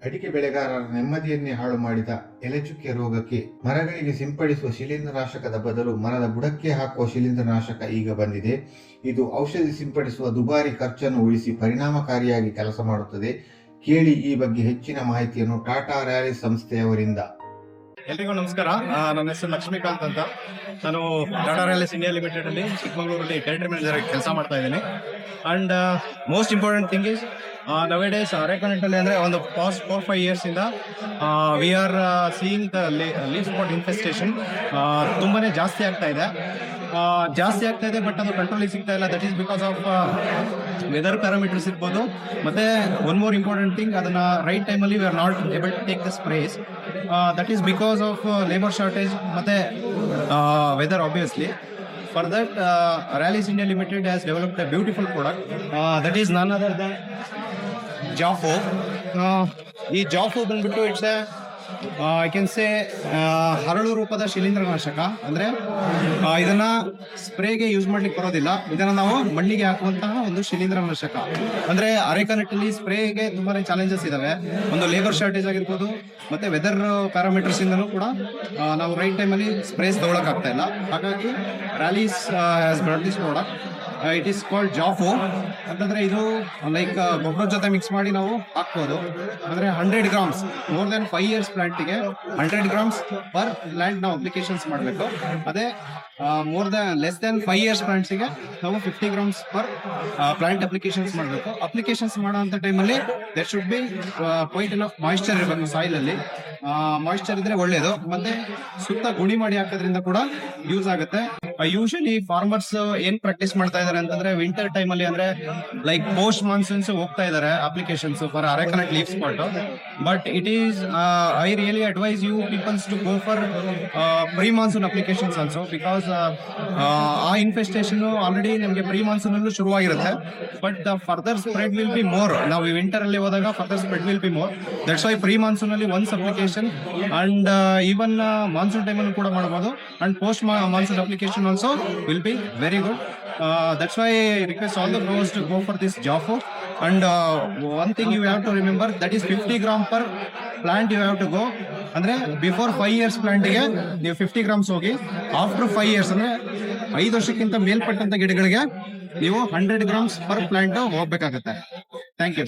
ಅಡಿಕೆ ಬೆಳೆಗಾರರ ನೆಮ್ಮದಿಯನ್ನೇ ಹಾಳು ಮಾಡಿದ ಎಲೆಚುಕ್ಕೆ ರೋಗಕ್ಕೆ ಮರಗಳಿಗೆ ಸಿಂಪಡಿಸುವ ಶಿಲೀಂಧ್ರನಾಶಕದ ಬದಲು ಮರದ ಬುಡಕ್ಕೆ ಹಾಕುವ ಶಿಲೀಂಧ್ರನಾಶಕ ಈಗ ಬಂದಿದೆ. ಇದು ಔಷಧಿ ಸಿಂಪಡಿಸುವ ದುಬಾರಿ ಖರ್ಚನ್ನು ಉಳಿಸಿ ಪರಿಣಾಮಕಾರಿಯಾಗಿ ಕೆಲಸ ಮಾಡುತ್ತದೆ. ಕೇಳಿ ಈ ಬಗ್ಗೆ ಹೆಚ್ಚಿನ ಮಾಹಿತಿಯನ್ನು ಟಾಟಾ ರ್ಯಾಲಿಸ್ ಸಂಸ್ಥೆಯವರಿಂದ. ಎಲ್ರಿಗೂ ನಮಸ್ಕಾರ. ನನ್ನ ಹೆಸರು ಲಕ್ಷ್ಮೀಕಾಂತ್ ಅಂತ. ನಾನು ಟಾಟಾ ರ್ಯಾಲಿಸ್ ಇಂಡಿಯಾ ಲಿಮಿಟೆಡ್ ಅಲ್ಲಿ ಚಿಕ್ಕಮಗಳೂರಲ್ಲಿ ಟೆರಿಟರಿ ಮ್ಯಾನೇಜರ್ ಕೆಲಸ ಮಾಡ್ತಾ ಇದ್ದೀನಿ. And most important thing is nowadays ಅರೇಕನೆಟ್ಟಲ್ಲಿ ಅಂದರೆ ಒಂದು ಪಾಸ್ಟ್ 4-5 years ಇಂದ we are seeing the leaf spot infestation ತುಂಬಾನೇ ಜಾಸ್ತಿ ಆಗ್ತಾ ಇದೆ. ಬಟ್ ಅದು ಕಂಟ್ರೋಲಿಗೆ ಸಿಗ್ತಾ ಇಲ್ಲ. That is because of weather parameters ಇರ್ಬೋದು. ಮತ್ತೆ ಒನ್ ಮೋರ್ ಇಂಪಾರ್ಟೆಂಟ್ ಥಿಂಗ್, ಅದನ್ನ ರೈಟ್ ಟೈಮಲ್ಲಿ we are not able to take the sprays. That is because of labour shortage ಮತ್ತೆ weather obviously. For that, Rallis India Limited has developed a beautiful product that is none other than Jafo. ಈ ಜಾಫೋ ಬಂದ್ಬಿಟ್ಟು it's I can say ಹರಳು ರೂಪದ ಶಿಲೀಂಧ್ರನಾಶಕ. ಅಂದ್ರೆ ಇದನ್ನ ಸ್ಪ್ರೇಗೆ use ಮಾಡ್ಲಿಕ್ಕೆ ಬರೋದಿಲ್ಲ. ಇದನ್ನ ನಾವು ಮಣ್ಣಿಗೆ ಹಾಕುವಂತಹ ಒಂದು ಶಿಲೀಂಧ್ರನಾಶಕ. ಅಂದ್ರೆ ಅರೇಕನೆಟ್ಟಲ್ಲಿ ಸ್ಪ್ರೇಗೆ ತುಂಬಾನೇ ಚಾಲೆಂಜಸ್ ಇದಾವೆ. ಒಂದು ಲೇಬರ್ ಶಾರ್ಟೇಜ್ ಆಗಿರ್ಬೋದು, ಮತ್ತೆ ವೆದರ್ ಪ್ಯಾರಾಮೀಟರ್ಸ್ ಇಂದನೂ ಕೂಡ ನಾವು ರೈಟ್ ಟೈಮಲ್ಲಿ ಸ್ಪ್ರೇಸ್ ತಗೊಳಕ್ ಆಗ್ತಾ ಇಲ್ಲ. ಹಾಗಾಗಿ Rallis has brought this product. It is called ಜಾಫೋ ಅಂತಂದ್ರೆ ಇದು ಲೈಕ್ ಗೊಬ್ಬರ ಜೊತೆ ಮಿಕ್ಸ್ ಮಾಡಿ ನಾವು ಹಾಕ್ಬೋದು. ಅಂದ್ರೆ 100 grams more than 5 years ಪ್ಲಾಂಟಿಗೆ 100 grams per plant ನಾವು ಅಪ್ಲಿಕೇಶನ್ಸ್ ಮಾಡಬೇಕು. ಅದೇ ಲೆಸ್ ದೆನ್ 5 years ಪ್ಲಾಂಟ್ಸಿಗೆ ನಾವು 50 grams ಪರ್ ಪ್ಲಾಂಟ್ ಅಪ್ಲಿಕೇಶನ್ಸ್ ಮಾಡಬೇಕು. ಅಪ್ಲಿಕೇಶನ್ಸ್ ಮಾಡುವಂತ ಟೈಮಲ್ಲಿ there should be quite enough moisture ಇರಬೇಕು ಸಾಯಿಲ್ ಅಲ್ಲಿ. ಮಾಯಿಶ್ಚರ್ ಇದ್ರೆ ಒಳ್ಳೇದು. ಮತ್ತೆ ಸುತ್ತ ಗುಣಿ ಮಾಡಿ ಹಾಕೋದ್ರಿಂದ ಕೂಡ ಯೂಸ್ ಆಗುತ್ತೆ. ಯೂಶಲಿ ಫಾರ್ಮರ್ಸ್ ಏನ್ ಪ್ರಾಕ್ಟೀಸ್ ಮಾಡ್ತಾ ಇದಾರೆ ಅಂತಂದ್ರೆ ವಿಂಟರ್ ಟೈಮ್ ಅಲ್ಲಿ, ಅಂದ್ರೆ ಲೈಕ್ ಪೋಸ್ಟ್ ಮಾನ್ಸೂನ್ಸ್ ಹೋಗ್ತಾ ಇದಾರೆ applications for arecanut leaf spot. But it is I really advise you peoples to go for pre monsoon applications also. Because ಆ ಇನ್ಫೆಸ್ಟೇಷನ್ ಆಲ್ರೆಡಿ ನಮಗೆ ಪ್ರೀ ಮಾನ್ಸೂನ್ ಅಲ್ಲೂ ಶುರುವಾಗಿರುತ್ತೆ. But the further spread will be more. ನಾವು winter ಅಲ್ಲಿ ಹೋದಾಗ further spread will be more. That's why pre monsoon ಅಲ್ಲಿ once application and even monsoon time ಅಲ್ಲೂ ಕೂಡ ಮಾಡಬಹುದು. And post monsoon application also will be very good. That's why I request all the growers to go for this Jafo. And one thing you have to remember, that is 50 grams per plant you have to go. ಅಂದ್ರೆ before 5 years ಪ್ಲಾಂಟಿಗೆ ನೀವು 50 grams ಹೋಗಿ, after 5 years ಅಂದ್ರೆ 5 ವರ್ಷಕ್ಕಿಂತ ಮೇಲ್ಪಟ್ಟಂತ ಗಿಡಗಳಿಗೆ ನೀವು 100 grams per plant ಹೋಗ್ಬೇಕಾಗತ್ತೆ. Thank you.